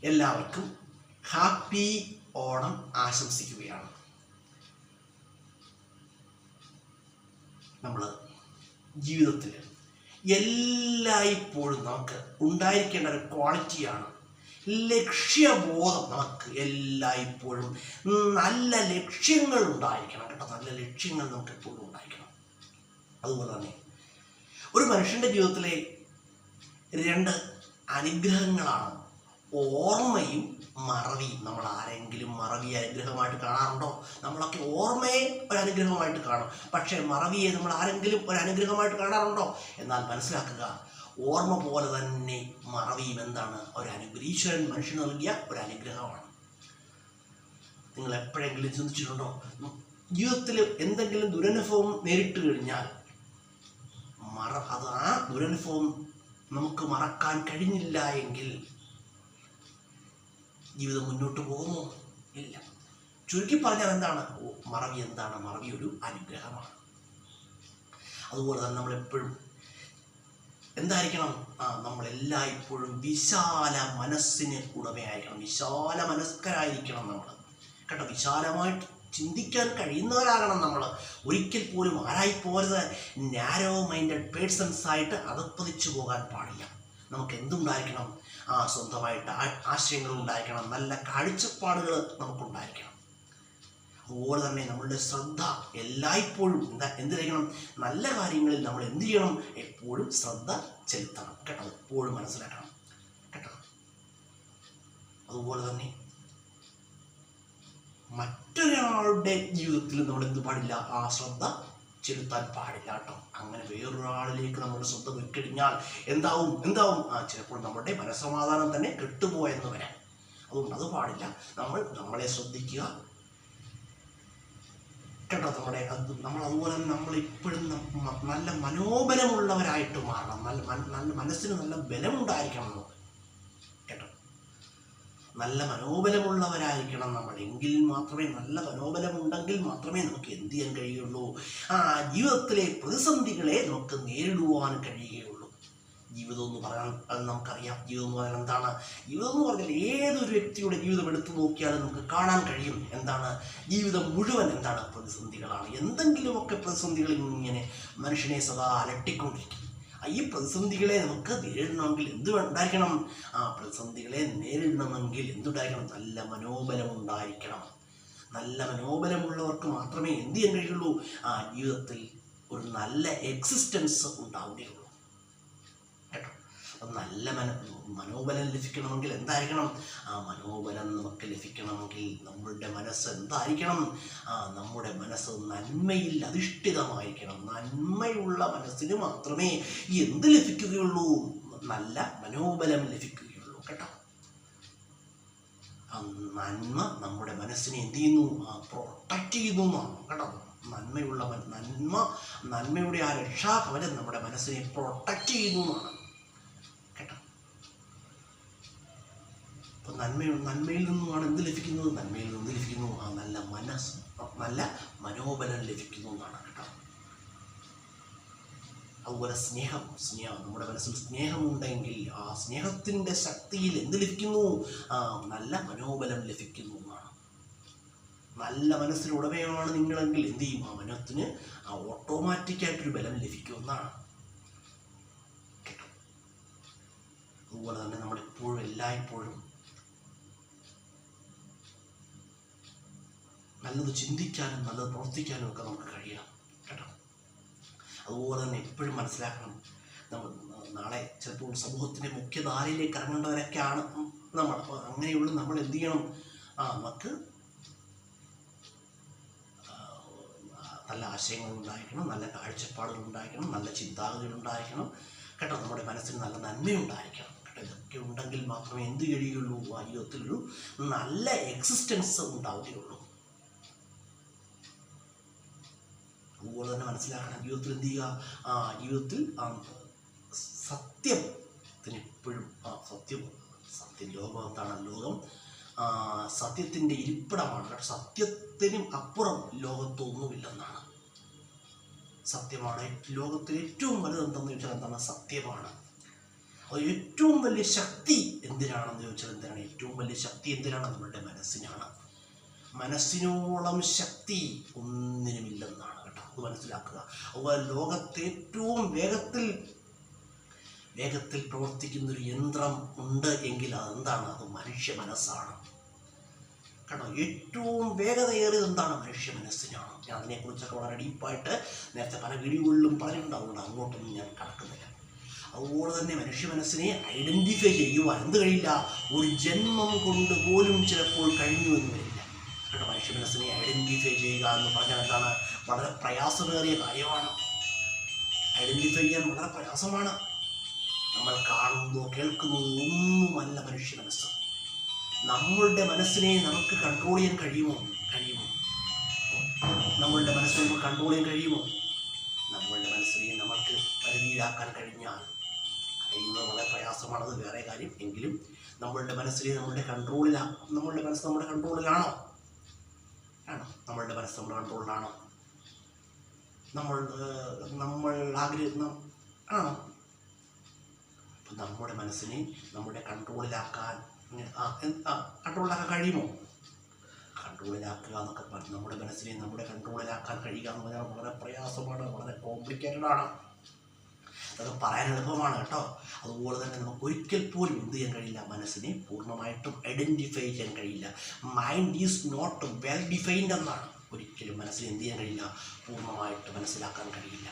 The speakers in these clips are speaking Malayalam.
എല്ലാവർക്കും ഹാപ്പി ഓണം ആശംസിക്കുകയാണ്. നമ്മൾ ജീവിതത്തിൽ എല്ലായ്പ്പോഴും നമുക്ക് ഉണ്ടായിരിക്കേണ്ട ഒരു ക്വാളിറ്റിയാണ് ലക്ഷ്യബോധം. നമുക്ക് എല്ലായ്പ്പോഴും നല്ല ലക്ഷ്യങ്ങൾ ഉണ്ടായിരിക്കണം കേട്ടോ. നല്ല ലക്ഷ്യങ്ങൾ നമുക്ക് എപ്പോഴും ഉണ്ടായിരിക്കണം. അതുപോലെ തന്നെ ഒരു മനുഷ്യൻ്റെ ജീവിതത്തിലെ 2 അനുഗ്രഹങ്ങളാണ് ഓർമ്മയും മറവിയും. നമ്മൾ ആരെങ്കിലും മറവിയെ അനുഗ്രഹമായിട്ട് കാണാറുണ്ടോ? നമ്മളൊക്കെ ഓർമ്മയെ ഒരു അനുഗ്രഹമായിട്ട് കാണും, പക്ഷേ മറവിയെ നമ്മൾ ആരെങ്കിലും ഒരു അനുഗ്രഹമായിട്ട് കാണാറുണ്ടോ? എന്നാൽ മനസ്സിലാക്കുക, ഓർമ്മ പോലെ തന്നെ മറവിയും എന്താണ്? ഈശ്വരൻ മനുഷ്യന് നൽകിയ ഒരു അനുഗ്രഹമാണ്. നിങ്ങൾ എപ്പോഴെങ്കിലും ചിന്തിച്ചിട്ടുണ്ടോ? ജീവിതത്തിൽ എന്തെങ്കിലും ദുരനുഭവം നേരിട്ട് കഴിഞ്ഞാൽ ആ ദുരനുഭവം നമുക്ക് മറക്കാൻ കഴിഞ്ഞില്ല എങ്കിൽ ജീവിതം മുന്നോട്ട് പോകുമോ? ഇല്ല. ചുരുക്കി പറഞ്ഞാൽ എന്താണ് മറവി? എന്താണ് മറവി? ഒരു അനുഗ്രഹമാണ്. അതുപോലെ തന്നെ നമ്മളെപ്പോഴും എന്തായിരിക്കണം? നമ്മളെല്ലായ്പ്പോഴും വിശാല മനസ്സിന് ഉടമയായിരിക്കണം, വിശാല മനസ്കരായിരിക്കണം നമ്മൾ കേട്ടോ. വിശാലമായിട്ട് ചിന്തിക്കാൻ കഴിയുന്നവരാകണം നമ്മൾ. ഒരിക്കൽ പോലും ആരായിപ്പോരുത് നാരോ മൈൻഡഡ് പേഴ്സൺസ് ആയിട്ട് അകപ്പതിച്ചു പോകാൻ പാടില്ല. നമുക്ക് എന്തുണ്ടായിരിക്കണം? സ്വന്തമായിട്ട് ആശയങ്ങൾ ഉണ്ടായിരിക്കണം, നല്ല കാഴ്ചപ്പാടുകൾ നമുക്കുണ്ടായിരിക്കണം. അതുപോലെ തന്നെ നമ്മളുടെ ശ്രദ്ധ എല്ലായ്പ്പോഴും എന്തിരിക്കണം? നല്ല കാര്യങ്ങളിൽ നമ്മൾ എന്ത് ചെയ്യണം? എപ്പോഴും ശ്രദ്ധ ചെലുത്തണം കേട്ടോ. എപ്പോഴും മനസ്സിലാക്കണം കേട്ടോ. അതുപോലെ തന്നെ മറ്റൊരാളുടെ ജീവിതത്തിൽ നമ്മൾ എന്ത് പാടില്ല? ശ്രദ്ധ ചെലുത്താൻ പാടില്ല കേട്ടോ. അങ്ങനെ വേറൊരാളിലേക്ക് നമ്മുടെ ശ്രദ്ധ വെക്കഴിഞ്ഞാൽ എന്താവും? ചിലപ്പോൾ നമ്മുടെ മനസ്സമാധാനം തന്നെ കെട്ടുപോയെന്ന് വരാം. അതുകൊണ്ട് അത് പാടില്ല. നമ്മളെ ശ്രദ്ധിക്കുക കേട്ടോ. നമ്മൾ അതുപോലെ തന്നെ നമ്മളിപ്പോഴും നല്ല മനോബലമുള്ളവരായിട്ട് മാറണം. നല്ല മനസ്സിന് നല്ല ബലമുണ്ടായിരിക്കണം നമുക്ക് കേട്ടോ. നല്ല മനോബലമുള്ളവരായിരിക്കണം നമ്മൾ. എങ്കിൽ മാത്രമേ, നല്ല മനോബലമുണ്ടെങ്കിൽ മാത്രമേ നമുക്ക് എന്ത് ചെയ്യാൻ കഴിയുള്ളൂ? ജീവിതത്തിലെ പ്രതിസന്ധികളെ നമുക്ക് നേരിടുവാൻ കഴിയുകയുള്ളൂ. ജീവിതം എന്ന് പറയാൻ നമുക്കറിയാം. ജീവിതം എന്ന് പറയാൻ എന്താണ്? ജീവിതം എന്ന് പറഞ്ഞാൽ ഏതൊരു വ്യക്തിയുടെ ജീവിതം എടുത്തു നോക്കിയാലും നമുക്ക് കാണാൻ കഴിയും. എന്താണ്? ജീവിതം മുഴുവൻ എന്താണ്? പ്രതിസന്ധികളാണ്. എന്തെങ്കിലുമൊക്കെ പ്രതിസന്ധികൾ ഇങ്ങനെ മനുഷ്യനെ സദാ അലട്ടിക്കൊണ്ടിരിക്കും. ഈ പ്രതിസന്ധികളെ നമുക്ക് നേരിടണമെങ്കിൽ എന്തുണ്ടായിരിക്കണം? പ്രതിസന്ധികളെ നേരിടണമെങ്കിൽ എന്തുണ്ടായിരിക്കണം? നല്ല മനോബലമുണ്ടായിരിക്കണം. നല്ല മനോബലമുള്ളവർക്ക് മാത്രമേ എന്ത് ചെയ്യാൻ കഴിയുള്ളൂ? ജീവിതത്തിൽ ഒരു നല്ല എക്സിസ്റ്റൻസ് ഉണ്ടാവുകയുള്ളൂ കേട്ടോ. അപ്പം നല്ല മനോബലം ലഭിക്കണമെങ്കിൽ എന്തായിരിക്കണം? മനോബലം നമുക്ക് ലഭിക്കണമെങ്കിൽ നമ്മളുടെ മനസ്സ് എന്തായിരിക്കണം? നമ്മുടെ മനസ്സ് നന്മയിൽ അധിഷ്ഠിതമായിരിക്കണം. നന്മയുള്ള മനസ്സിന് മാത്രമേ എന്ത് ലഭിക്കുകയുള്ളൂ? നല്ല മനോബലം ലഭിക്കുകയുള്ളൂ കേട്ടോ. നന്മ നമ്മുടെ മനസ്സിനെ എന്ത് ചെയ്യുന്നു? പ്രൊട്ടക്റ്റ് ചെയ്യുന്നു എന്നാണ് കേട്ടോ. നന്മയുടെ രക്ഷാകവചം നമ്മുടെ മനസ്സിനെ പ്രൊട്ടക്റ്റ് ചെയ്യുന്നു എന്നാണ് കേട്ടോ. അപ്പം നന്മയിൽ നിന്നുമാണ് എന്ത് ലഭിക്കുന്നത്? നന്മയിൽ നിന്ന് ലഭിക്കുന്നു നല്ല മനോബലം ലഭിക്കുന്നു എന്നാണ് കേട്ടോ. അതുപോലെ സ്നേഹം നമ്മുടെ മനസ്സിൽ സ്നേഹമുണ്ടെങ്കിൽ ആ സ്നേഹത്തിൻ്റെ ശക്തിയിൽ എന്ത് ലഭിക്കുന്നു? നല്ല മനോബലം ലഭിക്കുന്നു എന്നാണ്. നല്ല മനസ്സിനുടമയാണ് നിങ്ങളെങ്കിൽ എന്ത് ചെയ്യും? മനസ്സിന് ഓട്ടോമാറ്റിക്കായിട്ടൊരു ബലം ലഭിക്കുമെന്നാണ് കേട്ടോ. അതുപോലെ തന്നെ നമ്മളെപ്പോഴും എല്ലായ്പ്പോഴും നല്ലത് ചിന്തിക്കാനും നല്ലത് പ്രവർത്തിക്കാനും ഒക്കെ നമുക്ക് കഴിയണം കേട്ടോ. അതുപോലെ തന്നെ എപ്പോഴും മനസ്സിലാക്കണം, നമ്മൾ നാളെ ചിലപ്പോൾ സമൂഹത്തിൻ്റെ മുഖ്യധാരയിലേക്ക് ഇറങ്ങേണ്ടവരൊക്കെയാണ് നമ്മൾ. അപ്പോൾ അങ്ങനെയുള്ള നമ്മൾ എന്ത് ചെയ്യണം? നമുക്ക് നല്ല ആശയങ്ങൾ ഉണ്ടായിരിക്കണം, നല്ല കാഴ്ചപ്പാടുകൾ ഉണ്ടായിരിക്കണം, നല്ല ചിന്താഗതികൾ ഉണ്ടായിരിക്കണം കേട്ടോ. നമ്മുടെ മനസ്സിന് നല്ല നന്മയുണ്ടായിരിക്കണം കേട്ടോ. ഇതൊക്കെ ഉണ്ടെങ്കിൽ മാത്രമേ എന്ത് കഴിയുള്ളൂ? ജീവിതത്തിലൊരു നല്ല എക്സിസ്റ്റൻസ് ഉണ്ടാവുകയുള്ളൂ. അതുപോലെ തന്നെ മനസ്സിലാക്കണം, ജീവിതത്തിൽ എന്ത് ചെയ്യുക? ജീവിതത്തിൽ സത്യത്തിന് എപ്പോഴും സത്യം ലോകം എന്താണ്? ലോകം സത്യത്തിൻ്റെ ഇരിപ്പിടമാണ് കേട്ടോ. സത്യത്തിനും അപ്പുറം ലോകത്തൊന്നുമില്ലെന്നാണ്. സത്യമാണ് ലോകത്തിൽ ഏറ്റവും വലുത് എന്തെന്ന് ചോദിച്ചാൽ എന്താണ്? സത്യമാണ്. അത് ഏറ്റവും വലിയ ശക്തി എന്തിനാണെന്ന് ചോദിച്ചാൽ എന്തിനാണ് ഏറ്റവും വലിയ ശക്തി എന്തിനാണ്? നമ്മളുടെ മനസ്സിനാണ്. മനസ്സിനോളം ശക്തി ഒന്നിനുമില്ലെന്നാണ് കേട്ടോ, അത് മനസ്സിലാക്കുക. അതുപോലെ ലോകത്തെ ഏറ്റവും വേഗത്തിൽ പ്രവർത്തിക്കുന്നൊരു യന്ത്രം ഉണ്ട് എങ്കിൽ അതെന്താണ്? അത് മനുഷ്യ മനസ്സാണ് കേട്ടോ. ഏറ്റവും വേഗതയേറിയത് എന്താണ്? മനുഷ്യ മനസ്സിനാണ്. ഞാൻ അതിനെക്കുറിച്ചൊക്കെ വളരെ ഡീപ്പായിട്ട് നേരത്തെ പല വീഡിയോകളിലും പറഞ്ഞിട്ടുണ്ടാവുന്നുണ്ട്, അങ്ങോട്ടൊന്നും ഞാൻ കടക്കുന്നില്ല. അതുപോലെ തന്നെ മനുഷ്യ മനസ്സിനെ ഐഡൻറ്റിഫൈ ചെയ്യുവാൻ എന്ത് കഴിയില്ല? ഒരു ജന്മം കൊണ്ട് പോലും ചിലപ്പോൾ കഴിഞ്ഞു എന്ന് വരില്ല കേട്ടോ. മനുഷ്യ മനസ്സിനെ ഐഡൻറ്റിഫൈ ചെയ്യുക എന്ന് പറഞ്ഞാൽ എന്താണ്? വളരെ പ്രയാസമേറിയ കാര്യമാണ്. ഐഡൻറ്റിഫൈ ചെയ്യാൻ വളരെ പ്രയാസമാണ്. നമ്മൾ കാണുന്നതോ കേൾക്കുന്നതോ ഒന്നുമല്ല മനുഷ്യ മനസ്സ്. നമ്മളുടെ മനസ്സിനെ നമുക്ക് കൺട്രോൾ ചെയ്യാൻ കഴിയുമോ? നമ്മളുടെ മനസ്സിനെ നമുക്ക് കൺട്രോൾ ചെയ്യാൻ കഴിയുമോ? നമ്മളുടെ മനസ്സിനെ നമുക്ക് പരിധിയിലാക്കാൻ കഴിയുന്നത് വളരെ പ്രയാസമാണ്, അത് വേറെ കാര്യം. എങ്കിലും നമ്മളുടെ മനസ്സിനെ നമ്മളുടെ മനസ്സ് നമ്മുടെ കൺട്രോളിലാണോ? നമ്മളുടെ മനസ്സ് നമ്മുടെ കൺട്രോളിലാണോ? നമ്മൾ ആഗ്രഹിക്കുന്ന ആണോ? അപ്പം നമ്മുടെ മനസ്സിനെ നമ്മുടെ കൺട്രോളിലാക്കാൻ കഴിയുമോ? കൺട്രോളിലാക്കുക എന്നൊക്കെ പറഞ്ഞ് നമ്മുടെ മനസ്സിനെ നമ്മുടെ കൺട്രോളിലാക്കാൻ കഴിയുക എന്ന് പറഞ്ഞാൽ വളരെ പ്രയാസമാണ്, വളരെ കോംപ്ലിക്കേറ്റഡ് ആണ്. അതൊക്കെ പറയാൻ എളുപ്പമാണ് കേട്ടോ. അതുപോലെ തന്നെ നമുക്ക് ഒരിക്കൽ പോലും എന്ത് ചെയ്യാൻ കഴിയില്ല? മനസ്സിനെ പൂർണ്ണമായിട്ടും ഐഡൻറ്റിഫൈ ചെയ്യാൻ കഴിയില്ല. Mind is not well defined എന്നാണ്. ഒരിക്കലും മനസ്സിനെ എന്ത് ചെയ്യാൻ കഴിയില്ല? പൂർണ്ണമായിട്ട് മനസ്സിലാക്കാൻ കഴിയില്ല,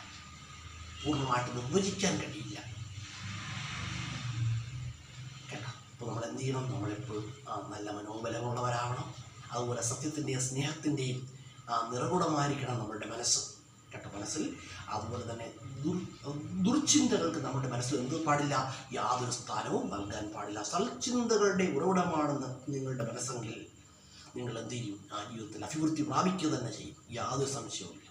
പൂർണ്ണമായിട്ട് നിർവചിക്കാൻ കഴിയില്ല കേട്ടോ. അപ്പോൾ നമ്മൾ എന്ത് ചെയ്യണം? നമ്മളെപ്പോഴും നല്ല മനോബലമുള്ളവരാവണം. അതുപോലെ സത്യത്തിൻ്റെയും സ്നേഹത്തിൻ്റെയും നിറകുടമായിരിക്കണം നമ്മളുടെ മനസ്സ് കേട്ടോ. മനസ്സിൽ അതുപോലെ തന്നെ ദുർചിന്തകൾക്ക് നമ്മുടെ മനസ്സിൽ എന്ത് പാടില്ല? യാതൊരു സ്ഥാനവും നൽകാൻ പാടില്ല. സൽചിന്തകളുടെ ഉറവിടമാണെന്ന് നിങ്ങളുടെ മനസ്സെങ്കിൽ നിങ്ങൾ എന്ത് ചെയ്യും? ജീവിതത്തിൽ അഭിവൃദ്ധി പ്രാപിക്കുക തന്നെ ചെയ്യും, യാതൊരു സംശയവുമില്ല.